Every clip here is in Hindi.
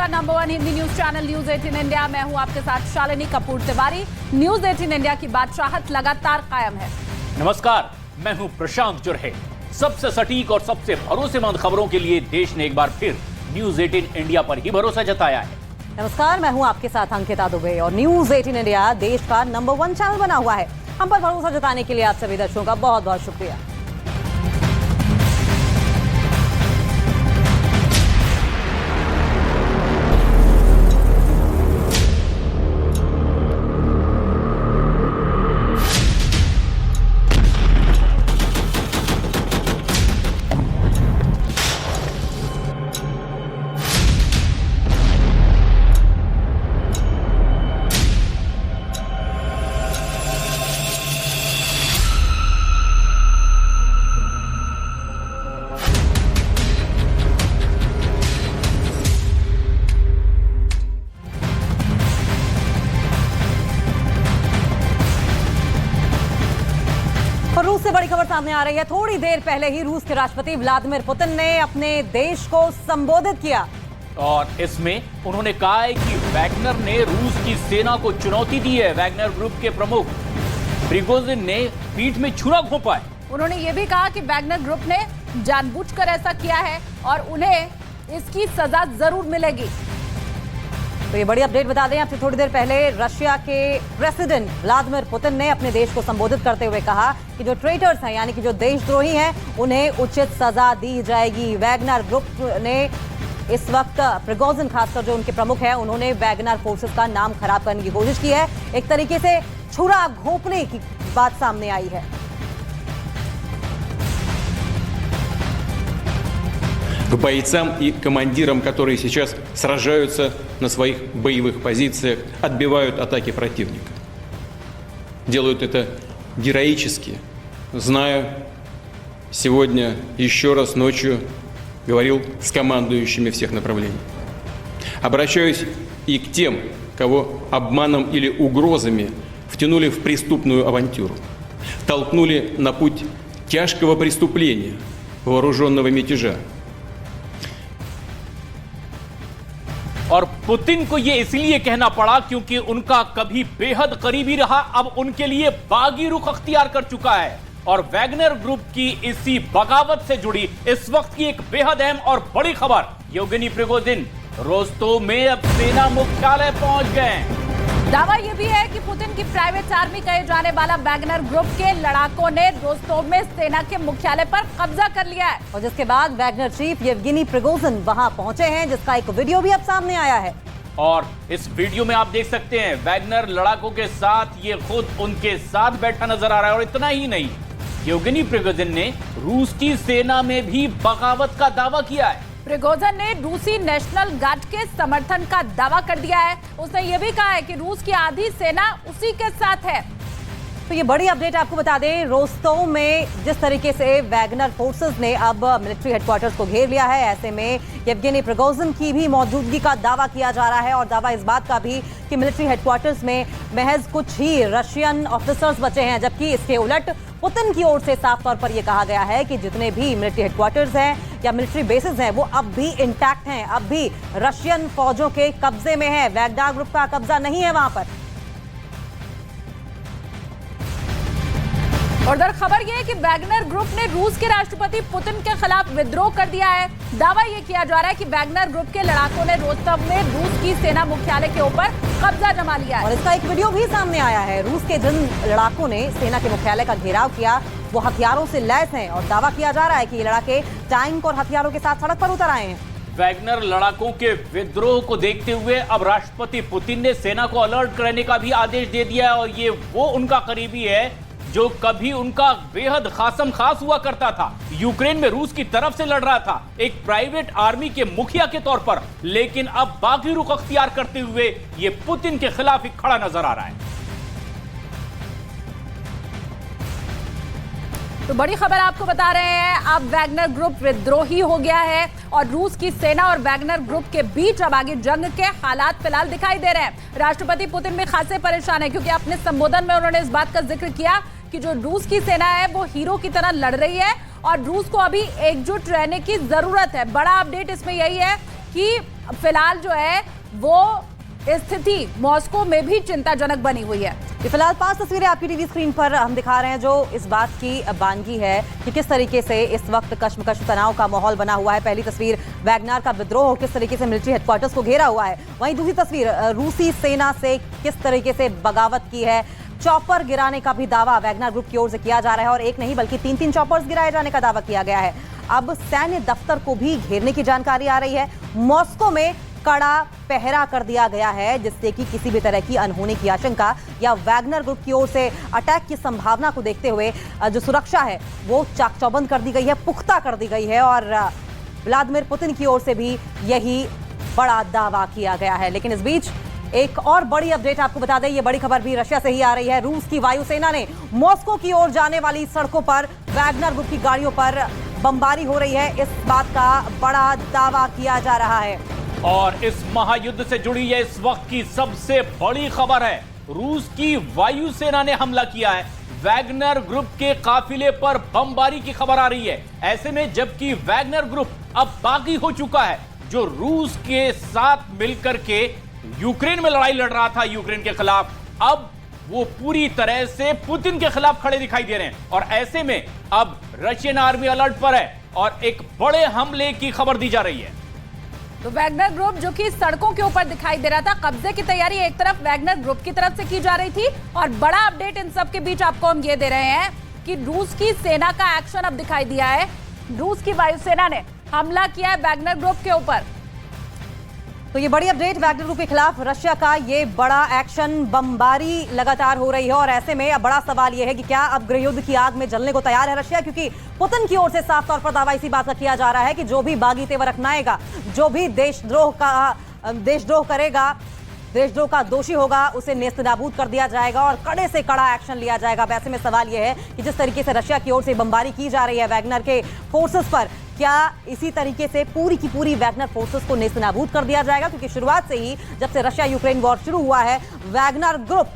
Number 1 Hindi news channel news 18 India. मैं हूं आपके साथ शालिनी कपूर तिवारी। न्यूज 18 इंडिया की बादशाहत लगातार कायम है। नमस्कार, मैं हूं प्रशांत जुर्हे। सबसे सटीक और सबसे भरोसेमंद खबरों के लिए देश ने एक बार फिर न्यूज 18 इंडिया पर ही भरोसा जताया है। नमस्कार, मैं हूं आपके साथ अंकिता दुबे और न्यूज 18 इंडिया देश का नंबर 1 चैनल बना हुआ है। हम पर भरोसा जताने के लिए आप सभी दर्शकों का बहुत बहुत शुक्रिया। रूस से बड़ी खबर सामने आ रही है। थोड़ी देर पहले ही रूस के राष्ट्रपति व्लादिमीर पुतिन ने अपने देश को संबोधित किया और इसमें उन्होंने कहा है कि वैगनर ने रूस की सेना को चुनौती दी है। वैगनर ग्रुप के प्रमुख प्रिगोजिन ने पीठ में छुरा घोंपा है। उन्होंने ये भी कहा कि वैगनर ग्रुप ने जानबूझकर ऐसा किया है और उन्हें इसकी सजा जरूर मिलेगी। तो ये बड़ी अपडेट बता दें आपसे, थोड़ी देर पहले रशिया के प्रेसिडेंट व्लादिमीर पुतिन ने अपने देश को संबोधित करते हुए कहा कि जो ट्रेटर्स हैं यानी कि जो देशद्रोही हैं उन्हें उचित सजा दी जाएगी। वैगनर ग्रुप ने इस वक्त प्रिगोजिन खासकर जो उनके प्रमुख हैं उन्होंने वैगनर फोर्सेस का नाम खराब करने की कोशिश की है। एक तरीके से छुरा घोंपने की बात सामने आई है। К бойцам и командирам, которые сейчас сражаются на своих боевых позициях, отбивают атаки противника. Делают это героически. Знаю, сегодня еще раз ночью говорил с командующими всех направлений. Обращаюсь и к тем, кого обманом или угрозами втянули в преступную авантюру, толкнули на путь тяжкого преступления, вооруженного мятежа. और पुतिन को यह इसलिए कहना पड़ा क्योंकि उनका कभी बेहद करीबी रहा अब उनके लिए बागी रुख अख्तियार कर चुका है। और वैगनर ग्रुप की इसी बगावत से जुड़ी इस वक्त की एक बेहद अहम और बड़ी खबर। येवगेनी प्रिगोजिन रोस्तोव में अब सेना मुख्यालय पहुंच गए। दावा यह भी है कि पुतिन की प्राइवेट आर्मी कहे जाने वाला वैगनर ग्रुप के लड़ाकों ने रोस्तोव में सेना के मुख्यालय पर कब्जा कर लिया है और जिसके बाद वैगनर चीफ येवगेनी प्रिगोजिन वहां पहुंचे हैं, जिसका एक वीडियो भी अब सामने आया है। और इस वीडियो में आप देख सकते हैं वैगनर लड़ाकों के साथ ये खुद उनके साथ बैठा नजर आ रहा है। और इतना ही नहीं, येवगेनी प्रिगोजिन ने रूस की सेना में भी बगावत का दावा किया है। प्रिगोजिन ने रूसी नेशनल गार्ड के समर्थन का दावा कर दिया है। उसने ये भी कहा है कि रूस की आधी सेना उसी के साथ है। तो ये बड़ी अपडेट आपको बता दें, रोस्तोव में जिस तरीके से वैगनर फोर्सेस ने अब मिलिट्री हेडक्वार्टर्स को घेर लिया है, ऐसे में येवगेनी प्रिगोजिन की भी मौजूदगी का दावा किया जा रहा है और दावा इस बात का भी कि मिलिट्री हेडक्वार्टर्स में महज कुछ ही रशियन ऑफिसर्स बचे हैं, जबकि इसके उलट पुतिन की ओर से साफ तौर पर यह कहा गया है कि जितने भी मिलिट्री हेडक्वार्टर्स हैं या मिलिट्री बेसेस हैं वो अब भी इंटैक्ट हैं, अब भी रशियन फौजों के कब्जे में है। वैगनर ग्रुप का कब्जा नहीं है वहां पर। और दर खबर यह है कि वैगनर ग्रुप ने रूस के राष्ट्रपति पुतिन के खिलाफ विद्रोह कर दिया है। दावा यह किया जा रहा है कि वैगनर ग्रुप के लड़ाकों ने रोस्तव में रूस की सेना मुख्यालय के ऊपर कब्जा जमा लिया है और इसका एक वीडियो भी सामने आया है। रूस के जिन लड़ाकों ने सेना के मुख्यालय का घेराव किया वो हथियारों से लैस हैं और दावा किया जा रहा है कि ये लड़ाके टैंक और हथियारों के साथ सड़क पर उतर आए हैं। वैगनर लड़ाकों के विद्रोह को देखते हुए अब राष्ट्रपति पुतिन ने सेना को अलर्ट करने का भी आदेश दे दिया है। और ये वो उनका करीबी है जो कभी उनका बेहद खासम खास हुआ करता था, यूक्रेन में रूस की तरफ से लड़ रहा था एक प्राइवेट आर्मी के मुखिया के तौर पर, लेकिन अब बागी रुख अख्तियार करते हुए ये पुतिन के खिलाफ ही खड़ा नजर आ रहा है। तो बड़ी खबर आपको बता रहे हैं, अब वैगनर ग्रुप विद्रोही हो गया है और रूस की सेना और वैगनर ग्रुप के बीच अब आगे जंग के हालात फिलहाल दिखाई दे रहे हैं। राष्ट्रपति पुतिन भी खासे परेशान है क्योंकि अपने संबोधन में उन्होंने इस बात का जिक्र किया कि जो रूस की सेना है वो हीरो की तरह लड़ रही है और रूस को अभी एकजुट रहने की जरूरत है। बड़ा अपडेट इसमें यही है कि फिलहाल जो है वो स्थिति मॉस्को में भी चिंताजनक बनी हुई है। फिलहाल 5 तस्वीरें आपकी टीवी स्क्रीन पर हम दिखा रहे हैं जो इस बात की बानगी है कि किस तरीके से इस वक्त कश्मकश तनाव का माहौल बना हुआ है। पहली तस्वीर वैगनर का विद्रोह किस तरीके से मिलिट्री हेडक्वार्टर्स को घेरा हुआ है, वहीं दूसरी तस्वीर रूसी सेना से किस तरीके से बगावत की है। चॉपर गिराने का भी दावा वैगनर ग्रुप की ओर से किया जा रहा है और एक नहीं बल्कि 3-3 चॉपर्स गिराए जाने का दावा किया गया है। अब सैन्य दफ्तर को भी घेरने की जानकारी आ रही है। मॉस्को में कड़ा पहरा कर दिया गया है जिससे कि किसी भी तरह की अनहोनी की आशंका या वैगनर ग्रुप की ओर से अटैक की संभावना को देखते हुए जो सुरक्षा है वो चाक चौबंद कर दी गई है, पुख्ता कर दी गई है और व्लादिमीर पुतिन की ओर से भी यही बड़ा दावा किया गया है। लेकिन इस बीच एक और बड़ी अपडेट आपको बता दें, ये बड़ी खबर भी रशिया से ही आ रही है। रूस की वायुसेना ने मॉस्को की ओर जाने वाली सड़कों पर वैगनर ग्रुप की गाड़ियों पर बमबारी हो रही है, इस बात का बड़ा दावा किया जा रहा है। और इस महायुद्ध से जुड़ी यह इस वक्त की सबसे बड़ी खबर है, रूस की वायुसेना ने हमला किया है, वैगनर ग्रुप के काफिले पर बमबारी की खबर आ रही है। ऐसे में जबकि वैगनर ग्रुप अब बागी हो चुका है, जो रूस के साथ मिलकर के यूक्रेन में लड़ाई लड़ रहा था यूक्रेन के खिलाफ, अब वो पूरी तरह से पुतिन के खिलाफ खड़े दिखाई दे रहे हैं। और ऐसे में अब रशियन आर्मी अलर्ट पर है और एक बड़े हमले की खबर दी जा रही है। तो वैगनर ग्रुप जो कि सड़कों के ऊपर दिखाई दे रहा था, कब्जे की तैयारी एक तरफ वैगनर ग्रुप की तरफ से की जा रही थी और बड़ा अपडेट इन सब के बीच आपको हम ये दे रहे हैं कि रूस की सेना का एक्शन अब दिखाई दिया है। रूस की वायुसेना ने हमला किया है वैगनर ग्रुप के ऊपर। तो ये बड़ी अपडेट, वैगनर ग्रुप के खिलाफ रशिया का ये बड़ा एक्शन, बमबारी लगातार हो रही है और ऐसे में अब बड़ा सवाल ये है कि क्या अब गृहयुद्ध की आग में जलने को तैयार है रशिया, क्योंकि पुतिन की ओर से साफ तौर पर दावा इसी बात का किया जा रहा है कि जो भी बागी तेवर अपनाएगा, जो भी देशद्रोह करेगा, देशद्रोह का दोषी होगा, उसे नेस्तनाबूद कर दिया जाएगा और कड़े से कड़ा एक्शन लिया जाएगा। अब ऐसे में सवाल यह है कि जिस तरीके से रशिया की ओर से बमबारी की जा रही है वैगनर के फोर्सेस पर, क्या इसी तरीके से पूरी की पूरी वैगनर फोर्सेस को नेस्तनाबूद कर दिया जाएगा? क्योंकि शुरुआत से ही जब से रशिया यूक्रेन वॉर शुरू हुआ है, वैगनर ग्रुप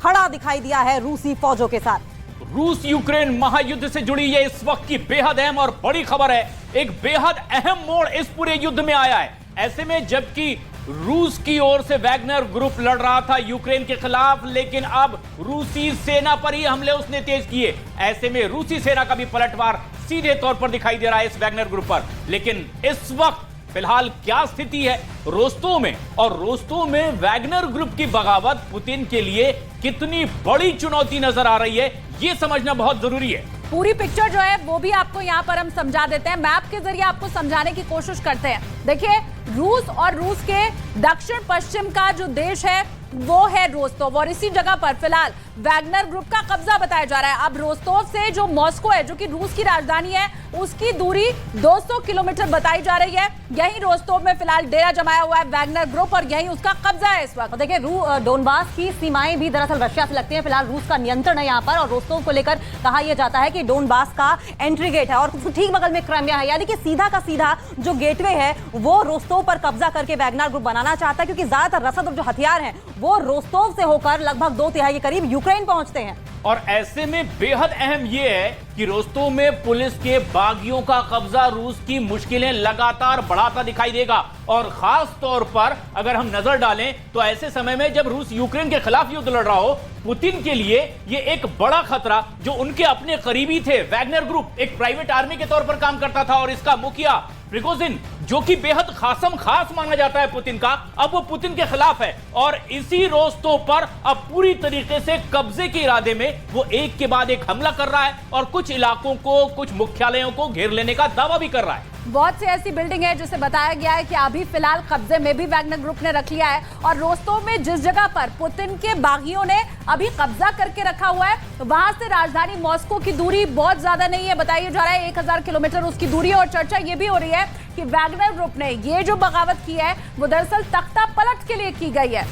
खड़ा दिखाई दिया है रूसी फौजों के साथ। रूस यूक्रेन महायुद्ध से जुड़ी ये इस वक्त की बेहद अहम और बड़ी खबर है। एक बेहद अहम मोड़ इस पूरे युद्ध में आया है। ऐसे में जबकि रूस की ओर से वैगनर ग्रुप लड़ रहा था यूक्रेन के खिलाफ, लेकिन अब रूसी सेना पर ही हमले उसने तेज किए। ऐसे में रूसी सेना का भी पलटवार सीधे तौर पर दिखाई दे रहा है इस वैगनर ग्रुप पर। लेकिन इस वक्त फिलहाल क्या स्थिति है रोस्तोव में, और रोस्तोव में वैगनर ग्रुप की बगावत पुतिन के लिए कितनी बड़ी चुनौती नजर आ रही है, यह समझना बहुत जरूरी है। पूरी पिक्चर जो है वो भी आपको यहाँ पर हम समझा देते हैं, मैप के जरिए आपको समझाने की कोशिश करते हैं। देखिए, रूस और रूस के दक्षिण पश्चिम का जो देश है वो है रोस्तोव और इसी जगह पर फिलहाल वैगनर ग्रुप का कब्जा बताया जा रहा है। अब रोस्तोव से जो मॉस्को है, जो कि रूस की राजधानी है, उसकी दूरी 200 किलोमीटर बताई जा रही है। यही रोस्तोव में फिलहाल डेरा जमाया हुआ है वैगनर ग्रुप और यही उसका कब्जा है इस वक्त। देखिए, डोनबास की सीमाएं भी दरअसल रशिया से लगती हैं। फिलहाल रूस का नियंत्रण है यहाँ पर और रोस्तोव को लेकर कहा यह जाता है कि डोनबास का एंट्री गेट है और ठीक बगल में क्राइमिया है, यानी कि सीधा का सीधा जो गेटवे है वो रोस्तोव पर कब्जा करके वैगनर ग्रुप बनाना चाहता है, क्योंकि ज्यादातर रसद और जो हथियार हैं वो रोस्तोव से होकर लगभग 2/3 के करीब यूक्रेन पहुंचते हैं। और ऐसे में बेहद अहम यह है कि रोस्तोव में पुलिस के बागियों का कब्जा रूस की मुश्किलें लगातार बढ़ाता दिखाई देगा। और खास तौर पर अगर हम नजर डालें तो ऐसे समय में जब रूस यूक्रेन के खिलाफ युद्ध लड़ रहा हो, पुतिन के लिए यह एक बड़ा खतरा, जो उनके अपने करीबी थे, वैगनर ग्रुप एक प्राइवेट आर्मी के तौर पर काम करता था और इसका मुखिया प्रिगोजिन, जो कि बेहद खास माना जाता है पुतिन का, अब वो पुतिन के खिलाफ है और इसी रोस्तोव पर अब पूरी तरीके से कब्जे के इरादे में वो एक के बाद एक हमला कर रहा है और कुछ इलाकों को, कुछ मुख्यालयों को घेर लेने का दावा भी कर रहा है। बहुत सी ऐसी बिल्डिंग है जिसे बताया गया है कि अभी फिलहाल कब्जे में भी वैगनर ग्रुप ने रख लिया है और रोस्तोव में जिस जगह पर पुतिन के बागियों ने अभी कब्जा करके रखा हुआ है, वहां से राजधानी मॉस्को की दूरी बहुत ज्यादा नहीं है, बताया जा रहा है 1000 किलोमीटर उसकी दूरी है। और चर्चा ये भी हो रही है कि वैगनर ग्रुप ने ये जो बगावत की है वो दरअसल तख्ता पलट के लिए की गई है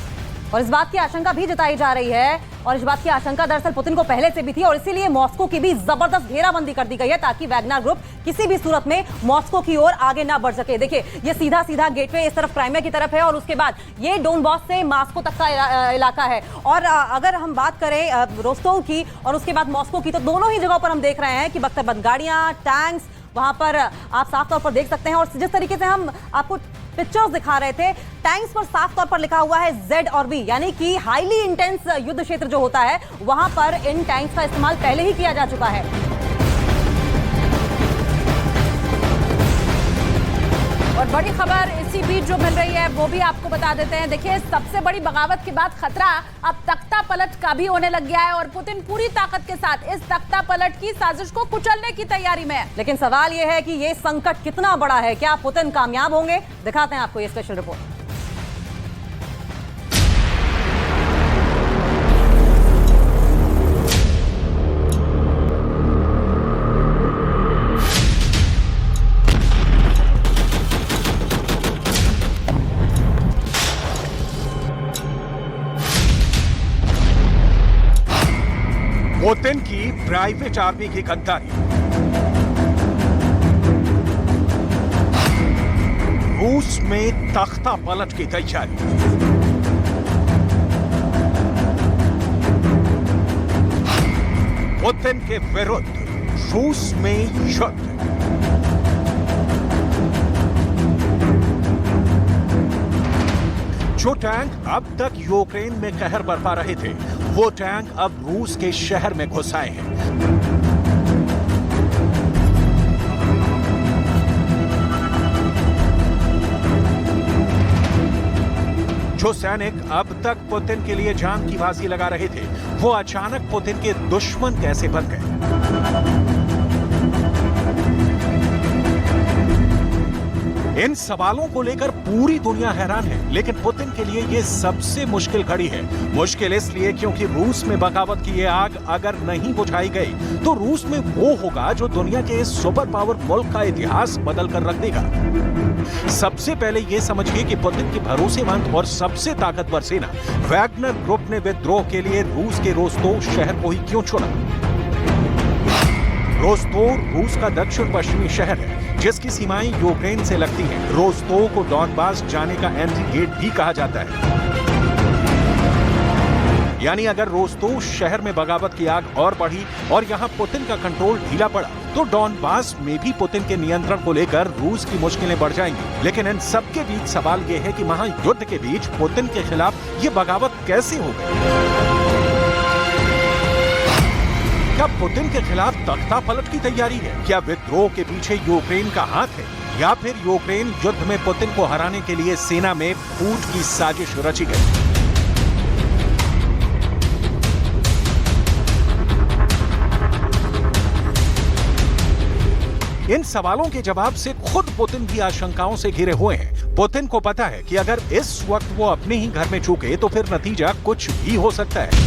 और इस बात की आशंका भी जताई जा रही है और इस बात की आशंका दरअसल पुतिन को पहले से भी थी और इसीलिए मॉस्को की भी जबरदस्त घेराबंदी कर दी गई है ताकि वैगनर ग्रुप किसी भी सूरत में मॉस्को की ओर आगे ना बढ़ सके। देखिए, ये सीधा सीधा गेटवे इस तरफ क्राइमिया की तरफ है और उसके बाद ये डोनबास से मॉस्को तक का इलाका है। और अगर हम बात करें रोस्तोव की और उसके बाद मॉस्को की, तो दोनों ही जगहों पर हम देख रहे हैं कि बख्तरबंद गाड़ियां, टैंक्स वहां पर आप साफ तौर पर देख सकते हैं। और जिस तरीके से हम आपको पिक्चर्स दिखा रहे थे। टैंक्स पर साफ तौर पर लिखा हुआ है Z और B, यानी कि हाईली इंटेंस युद्ध क्षेत्र जो होता है वहां पर इन टैंक्स का इस्तेमाल पहले ही किया जा चुका है। और बड़ी खबर इसी बीच जो मिल रही है वो भी आपको बता देते हैं। देखिए, सबसे बड़ी बगावत के बाद खतरा अब तख्ता पलट का भी होने लग गया है और पुतिन पूरी ताकत के साथ इस तख्ता पलट की साजिश को कुचलने की तैयारी में है। लेकिन सवाल यह है कि ये संकट कितना बड़ा है, क्या पुतिन कामयाब होंगे? दिखाते हैं आपको ये स्पेशल रिपोर्ट। पुतिन की प्राइवेट आर्मी की गद्दारी, रूस में तख्ता पलट की तैयारी, पुतिन के विरुद्ध रूस में युद्ध। जो टैंक अब तक यूक्रेन में कहर बरपा रहे थे, वो टैंक अब रूस के शहर में घुस आए हैं। जो सैनिक अब तक पुतिन के लिए जान की बाजी लगा रहे थे, वो अचानक पुतिन के दुश्मन कैसे बन गए? इन सवालों को लेकर पूरी दुनिया हैरान है, लेकिन पुतिन के लिए यह सबसे मुश्किल घड़ी है। मुश्किल इसलिए क्योंकि रूस में बगावत की ये आग अगर नहीं बुझाई गई तो रूस में वो होगा जो दुनिया के इस सुपर पावर मुल्क का इतिहास बदल कर रख देगा। सबसे पहले यह समझिए कि पुतिन की भरोसेमंद और सबसे ताकतवर सेना वैगनर ग्रुप ने विद्रोह के लिए रूस के रोस्तोव शहर को ही क्यों चुना? रोस्तोव रूस का दक्षिण पश्चिमी शहर है जिसकी सीमाएं यूक्रेन से लगती हैं। रोस्तोव को डॉनबास जाने का एंट्री गेट भी कहा जाता है। यानी अगर रोस्तोव शहर में बगावत की आग और बढ़ी और यहां पुतिन का कंट्रोल ढीला पड़ा तो डॉनबास में भी पुतिन के नियंत्रण को लेकर रूस की मुश्किलें बढ़ जाएंगी। लेकिन इन सबके बीच सवाल यह है कि महायुद्ध के बीच पुतिन के खिलाफ ये बगावत कैसे हो गई? क्या पुतिन के खिलाफ तख्ता पलट की तैयारी है? क्या विद्रोह के पीछे यूक्रेन का हाथ है, या फिर यूक्रेन युद्ध में पुतिन को हराने के लिए सेना में फूट की साजिश रची गई? इन सवालों के जवाब से खुद पुतिन की आशंकाओं से घिरे हुए हैं। पुतिन को पता है कि अगर इस वक्त वो अपने ही घर में चूके तो फिर नतीजा कुछ भी हो सकता है।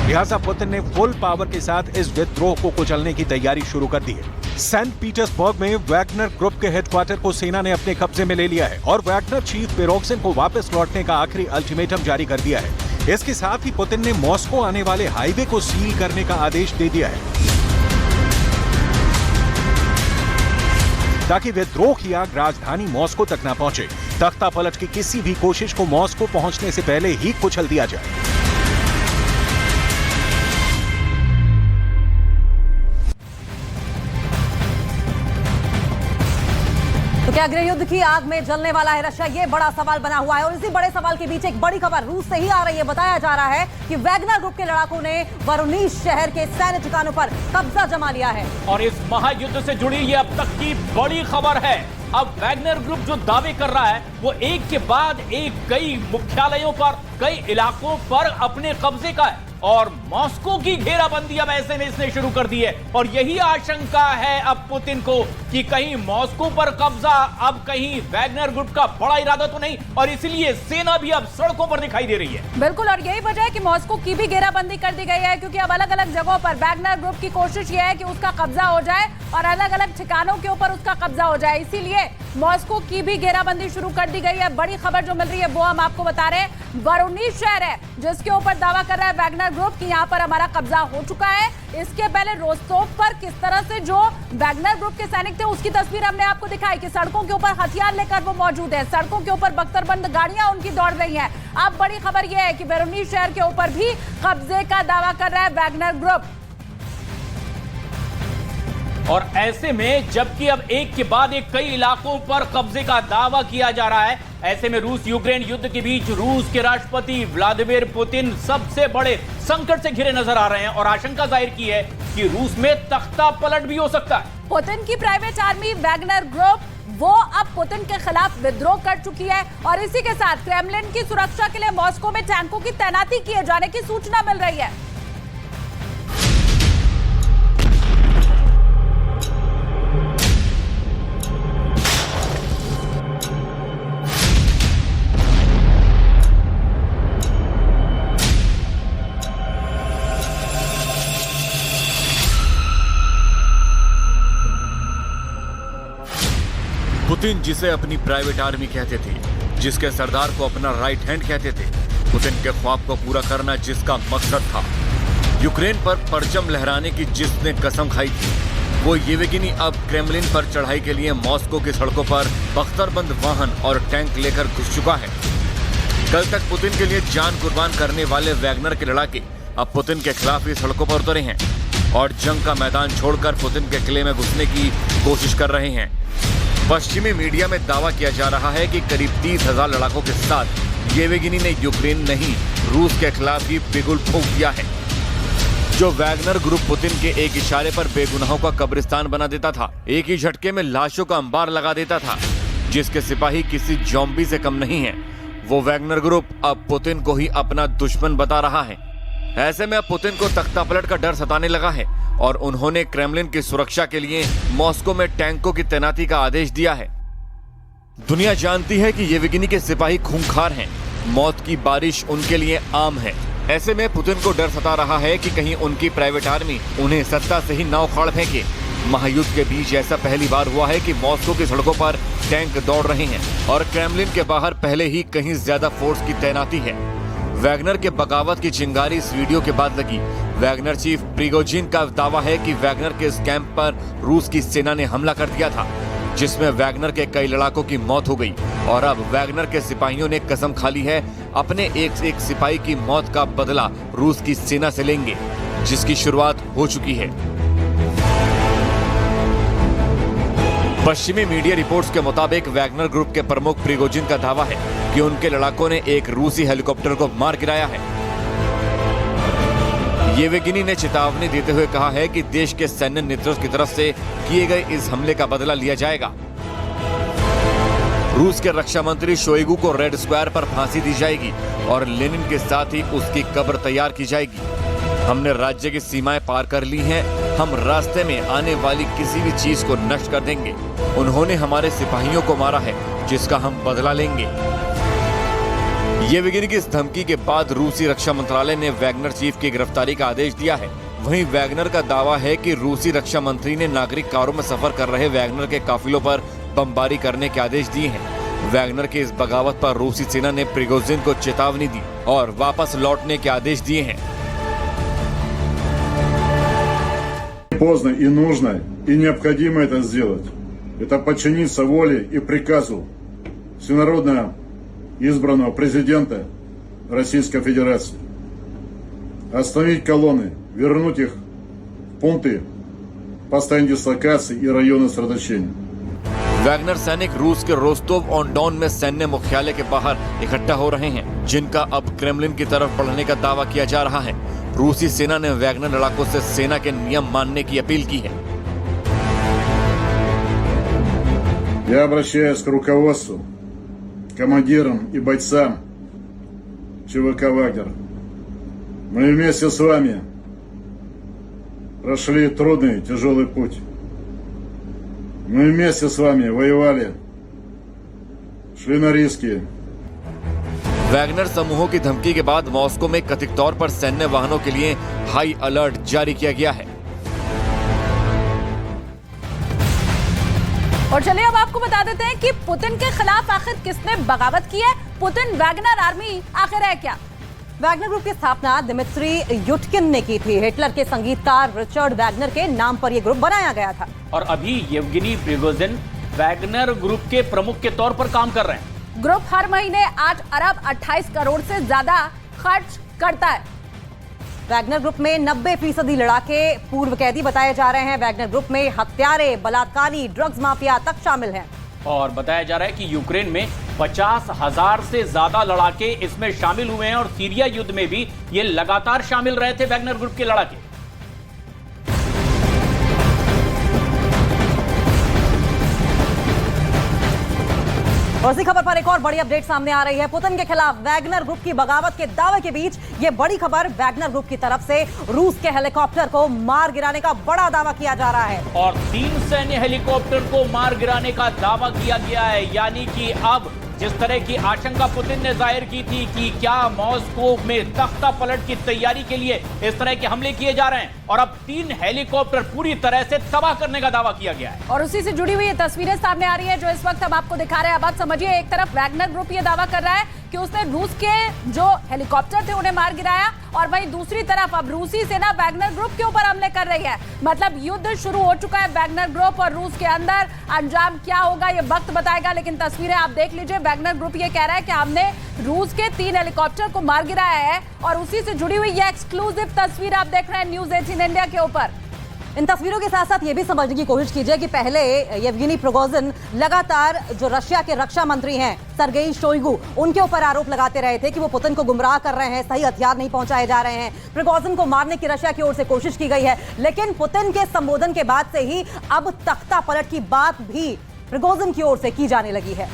लिहाजा पुतिन ने फुल पावर के साथ इस विद्रोह को कुचलने की तैयारी शुरू कर दी है। सेंट पीटर्सबर्ग में वैगनर ग्रुप के हेडक्वार्टर को सेना ने अपने कब्जे में ले लिया है और वैगनर चीफ पिरोग्जिन को वापस लौटने का आखिरी अल्टीमेटम जारी कर दिया है। इसके साथ ही पुतिन ने मॉस्को आने वाले हाईवे को सील करने का आदेश दे दिया है ताकि विद्रोह की आग राजधानी मॉस्को तक न पहुंचे। तख्ता पलट की किसी भी कोशिश को मॉस्को पहुंचने से पहले ही कुचल दिया जाए। तो क्या गृह युद्ध की आग में जलने वाला है रशिया? ये बड़ा सवाल बना हुआ है और इसी बड़े सवाल के बीच एक बड़ी खबर रूस से ही आ रही है। बताया जा रहा है कि वैगनर ग्रुप के लड़ाकों ने वोरोनिज शहर के सैन्य ठिकानों पर कब्जा जमा लिया है। और इस महायुद्ध से जुड़ी ये अब तक की बड़ी खबर है। अब वैगनर ग्रुप जो दावे कर रहा है वो एक के बाद एक कई मुख्यालयों पर, कई इलाकों पर अपने कब्जे का है और मॉस्को की घेराबंदी अब ऐसे में इसने शुरू कर दी है। और यही आशंका है अब पुतिन को कि कहीं मॉस्को पर कब्जा, अब कहीं वैगनर ग्रुप का बड़ा इरादा तो नहीं, और इसलिए सेना भी अब सड़कों पर दिखाई दे रही है। बिल्कुल, और यही वजह है कि मॉस्को की भी घेराबंदी कर दी गई है, क्योंकि अब अलग अलग जगहों पर वैगनर ग्रुप की कोशिश यह है कि उसका कब्जा हो जाए और अलग अलग ठिकानों के ऊपर उसका कब्जा हो जाए। इसीलिए मॉस्को की भी घेराबंदी शुरू कर दी गई है। बड़ी खबर जो मिल रही है वो हम आपको बता रहे हैं। वोरोनिज शहर है जिसके ऊपर दावा कर रहा है वैगनर ग्रुप कि यहां पर हमारा कब्जा हो चुका है। इसके पहले रोस्तोव पर किस तरह से जो वैगनर ग्रुप के सैनिक सकते हो उसकी तस्वीर हमने आपको दिखाई कि सड़कों के ऊपर हथियार लेकर वो मौजूद है, सड़कों के ऊपर बख्तरबंद गाड़ियां उनकी दौड़ रही हैं। अब बड़ी खबर यह है कि वोरोनिज शहर के ऊपर भी कब्जे का दावा कर रहा है वैगनर ग्रुप। और ऐसे में जबकि अब एक के बाद एक कई इलाकों पर कब्जे का दावा किया जा रहा है, ऐसे में रूस यूक्रेन युद्ध के बीच रूस के राष्ट्रपति व्लादिमीर पुतिन सबसे बड़े संकट से घिरे नजर आ रहे हैं और आशंका जाहिर की है कि रूस में तख्ता पलट भी हो सकता है। पुतिन की प्राइवेट आर्मी वैगनर ग्रुप वो अब पुतिन के खिलाफ विद्रोह कर चुकी है और इसी के साथ क्रेमलिन की सुरक्षा के लिए मॉस्को में टैंकों की तैनाती किए जाने की सूचना मिल रही है। पुतिन जिसे अपनी प्राइवेट आर्मी कहते थे, जिसके सरदार को अपना राइट हैंड कहते थे, पुतिन के ख्वाब को पूरा करना जिसका मकसद था, यूक्रेन पर परचम लहराने की जिसने कसम खाई थी, वो येवगेनी अब क्रेमलिन पर चढ़ाई के लिए मॉस्को की सड़कों पर बख्तरबंद वाहन और टैंक लेकर घुस चुका है। कल तक पुतिन के लिए जान कुर्बान करने वाले वैगनर के लड़ाके अब पुतिन के खिलाफ ही सड़कों पर उतरे हैं और जंग का मैदान छोड़कर पुतिन के किले में घुसने की कोशिश कर रहे हैं। पश्चिमी मीडिया में दावा किया जा रहा है कि करीब 30,000 लड़ाकों के साथ येवगेनी ने यूक्रेन नहीं रूस के खिलाफ ही बिगुल फूंक दिया है। जो वैगनर ग्रुप पुतिन के एक इशारे पर बेगुनाहों का कब्रिस्तान बना देता था, एक ही झटके में लाशों का अंबार लगा देता था, जिसके सिपाही किसी जॉम्बी से कम नहीं है, वो वैगनर ग्रुप अब पुतिन को ही अपना दुश्मन बता रहा है। ऐसे में अब पुतिन को तख्तापलट का डर सताने लगा है और उन्होंने क्रेमलिन की सुरक्षा के लिए मॉस्को में टैंकों की तैनाती का आदेश दिया है। दुनिया जानती है कि येवगेनी के सिपाही खूंखार हैं, मौत की बारिश उनके लिए आम है। ऐसे में पुतिन को डर सता रहा है कि कहीं उनकी प्राइवेट आर्मी उन्हें सत्ता से ही नाव उखाड़ फेंके। महायुद्ध के बीच ऐसा पहली बार हुआ है कि मॉस्को की सड़कों पर टैंक दौड़ रहे हैं और क्रेमलिन के बाहर पहले ही कहीं ज्यादा फोर्स की तैनाती है। वैगनर के बगावत की चिंगारी इस वीडियो के बाद लगी। वैगनर चीफ प्रिगोजिन का दावा है कि वैगनर के इस कैंप पर रूस की सेना ने हमला कर दिया था, जिसमें वैगनर के कई लड़ाकों की मौत हो गई और अब वैगनर के सिपाहियों ने कसम खा ली है अपने एक सिपाही की मौत का बदला रूस की सेना से लेंगे, जिसकी शुरुआत हो चुकी है। पश्चिमी मीडिया रिपोर्ट्स के मुताबिक वैगनर ग्रुप के प्रमुख प्रिगोजिन का दावा है कि उनके लड़ाकों ने एक रूसी हेलीकॉप्टर को मार गिराया है। येवगेनी ने चेतावनी देते हुए कहा है कि देश के सैन्य नेतृत्व की तरफ से किए गए इस हमले का बदला लिया जाएगा। रूस के रक्षा मंत्री शोइगु को रेड स्क्वायर पर फांसी दी जाएगी और लेनिन के साथ ही उसकी कब्र तैयार की जाएगी। हमने राज्य की सीमाएं पार कर ली हैं, हम रास्ते में आने वाली किसी भी चीज को नष्ट कर देंगे। उन्होंने हमारे सिपाहियों को मारा है, जिसका हम बदला लेंगे। येवगेनी की इस धमकी के बाद रूसी रक्षा मंत्रालय ने वैगनर चीफ की गिरफ्तारी का आदेश दिया है। वहीं वैगनर का दावा है कि रूसी रक्षा मंत्री ने नागरिक कारों में सफर कर रहे वैगनर के काफिलों पर बमबारी करने के आदेश दिए हैं। वैगनर की इस बगावत पर रूसी सेना ने प्रिगोजिन को चेतावनी दी और वापस लौटने के आदेश दिए हैं। Поздно и нужно, и необходимо это сделать. Это подчиниться воле и приказу всенародно избранного президента Российской Федерации. Остановить колонны, вернуть их в пункты постоянной дислокации и районы сосредоточения. वैगनर सैनिक रूस के रोस्तोव ऑन डॉन में सैन्य मुख्यालय के बाहर इकट्ठा हो रहे हैं, जिनका अब क्रेमलिन की तरफ बढ़ने का दावा किया जा रहा है। रूसी सेना ने वैगनर लड़ाकों से सेना के नियम मानने की अपील की है। Я обращаюсь к руководству, командирам и бойцам ЧВК «Вагнер». Мы вместе с вами прошли трудный, тяжелый путь. Мы вместе с вами воевали, шли на риски. वैगनर समूहों की धमकी के बाद मॉस्को में कथित तौर पर सैन्य वाहनों के लिए हाई अलर्ट जारी किया गया है। और चलिए अब आपको बता देते हैं कि पुतिन के खिलाफ आखिर किसने बगावत की है। पुतिन वैगनर आर्मी आखिर है क्या? वैगनर ग्रुप की स्थापना दिमित्री युटकिन ने की थी। हिटलर के संगीतकार रिचर्ड वैगनर के नाम पर यह ग्रुप बनाया गया था। और अभी येवगेनी प्रिगोजिन वैगनर ग्रुप के प्रमुख के तौर पर काम कर रहे हैं। ग्रुप हर महीने 8 अरब 28 करोड़ से ज्यादा खर्च करता है। वैगनर ग्रुप में 90% लड़ाके पूर्व कैदी बताए जा रहे हैं। वैगनर ग्रुप में हत्यारे, बलात्कारी, ड्रग्स माफिया तक शामिल हैं। और बताया जा रहा है कि यूक्रेन में 50,000 से ज्यादा लड़ाके इसमें शामिल हुए हैं और सीरिया युद्ध में भी ये लगातार शामिल रहे थे वैगनर ग्रुप के लड़ाके। और इसी खबर पर एक और बड़ी अपडेट सामने आ रही है। पुतिन के खिलाफ वैगनर ग्रुप की बगावत के दावे के बीच ये बड़ी खबर, वैगनर ग्रुप की तरफ से रूस के हेलीकॉप्टर को मार गिराने का बड़ा दावा किया जा रहा है। और 3 सैन्य हेलीकॉप्टर को मार गिराने का दावा किया गया है। यानी कि अब जिस तरह की आशंका पुतिन ने जाहिर की थी कि क्या मॉस्को में तख्ता पलट की तैयारी के लिए इस तरह के हमले किए जा रहे हैं, और अब 3 हेलीकॉप्टर पूरी तरह से तबाह करने का दावा किया गया है। और उसी से जुड़ी हुई ये तस्वीरें सामने आ रही है जो इस वक्त हम आपको दिखा रहे हैं। अब आप समझिए, एक तरफ वैगनर ग्रुप ये दावा कर रहा है कि उसने रूस के जो हेलीकॉप्टर थे उन्हें मार गिराया, और वहीं दूसरी तरफ अब रूसी सेना वैगनर ग्रुप के ऊपर हमले कर रही है। मतलब युद्ध शुरू हो चुका है वैगनर ग्रुप और रूस के अंदर। अंजाम क्या होगा ये वक्त बताएगा, लेकिन तस्वीरें आप देख लीजिए। वैगनर ग्रुप ये कह रहा है कि हमने रूस के 3 हेलीकॉप्टर को मार गिराया है, और उसी से जुड़ी हुई ये एक्सक्लूसिव तस्वीर आप देख रहे हैं न्यूज़ 18 इंडिया के ऊपर। इन तस्वीरों के साथ साथ ये भी समझने की कोशिश कीजिए कि पहले येवगेनी प्रिगोजिन लगातार जो रशिया के रक्षा मंत्री हैं सर्गेई शोइगु, उनके ऊपर आरोप लगाते रहे थे कि वो पुतिन को गुमराह कर रहे हैं, सही हथियार नहीं पहुंचाए जा रहे हैं। प्रिगोजिन को मारने की रशिया की ओर से कोशिश की गई है, लेकिन पुतिन के संबोधन के बाद से ही अब तख्ता पलट की बात भी प्रिगोजिन की ओर से की जाने लगी है।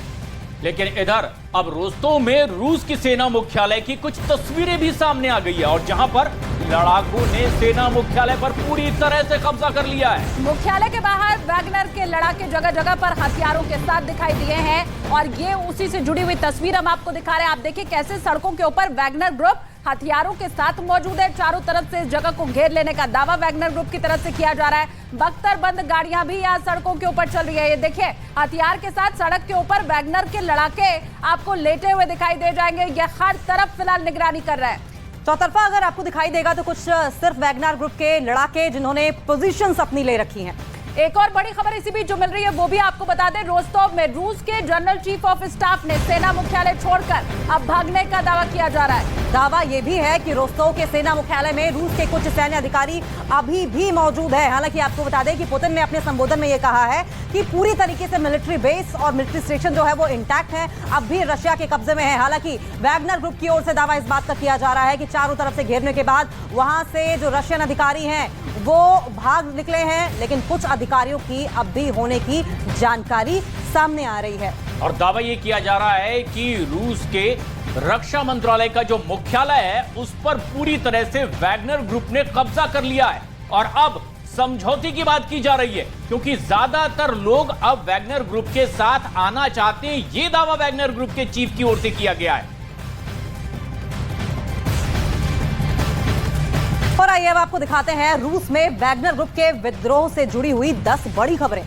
लेकिन इधर अब रोस्तोव में रूस की सेना मुख्यालय की कुछ तस्वीरें भी सामने आ गई है, और जहां पर लड़ाकों ने सेना मुख्यालय पर पूरी तरह से कब्जा कर लिया है। मुख्यालय के बाहर वैगनर के लड़ाके जगह जगह पर हथियारों के साथ दिखाई दिए हैं, और ये उसी से जुड़ी हुई तस्वीर हम आपको दिखा रहे हैं। आप देखिए कैसे सड़कों के ऊपर वैगनर ग्रुप हथियारों के साथ मौजूद है। चारों तरफ से इस जगह को घेर लेने का दावा वैगनर ग्रुप की तरफ से किया जा रहा है। बख्तरबंद गाड़ियां भी यहाँ सड़कों के ऊपर चल रही है। ये देखिए, हथियार के साथ सड़क के ऊपर वैगनर के लड़ाके आपको लेटे हुए दिखाई दे जाएंगे। ये हर तरफ फिलहाल निगरानी कर रहा है। चौतरफा अगर आपको दिखाई देगा तो कुछ सिर्फ वैगनर ग्रुप के लड़ाके जिन्होंने पोजीशंस अपनी ले रखी हैं। एक और बड़ी खबर इसी बीच जो मिल रही है वो भी आपको बता दें। रोस्तोव में रूस के जनरल चीफ ऑफ स्टाफ ने सेना मुख्यालय छोड़कर अब भागने का दावा किया जा रहा है। दावा यह भी है कि रोस्तोव के सेना मुख्यालय में रूस के कुछ सैन्य अधिकारी अभी भी मौजूद है। हालांकि आपको बता दें कि पुतिन ने अपने संबोधन में यह कहा है कि पूरी तरीके से मिलिट्री बेस और मिलिट्री स्टेशन जो है वो इंटैक्ट है, अब भी रशिया के कब्जे में है। हालांकि वैगनर ग्रुप की ओर से दावा इस बात का किया जा रहा है कि चारों तरफ से घेरने के बाद वहां से जो रशियन अधिकारी हैं वो भाग निकले हैं, लेकिन कुछ अधिकारियों की अब भी होने की जानकारी सामने आ रही है। और दावा ये किया जा रहा है कि रूस के रक्षा मंत्रालय का जो मुख्यालय है उस पर पूरी तरह से वैगनर ग्रुप ने कब्जा कर लिया है, और अब समझौते की बात की जा रही है, क्योंकि ज्यादातर लोग अब वैगनर ग्रुप के साथ आना चाहते हैं। ये दावा वैगनर ग्रुप के चीफ की ओर से किया गया है। और आइए अब आपको दिखाते हैं रूस में वैगनर ग्रुप के विद्रोह से जुड़ी हुई 10 बड़ी खबरें।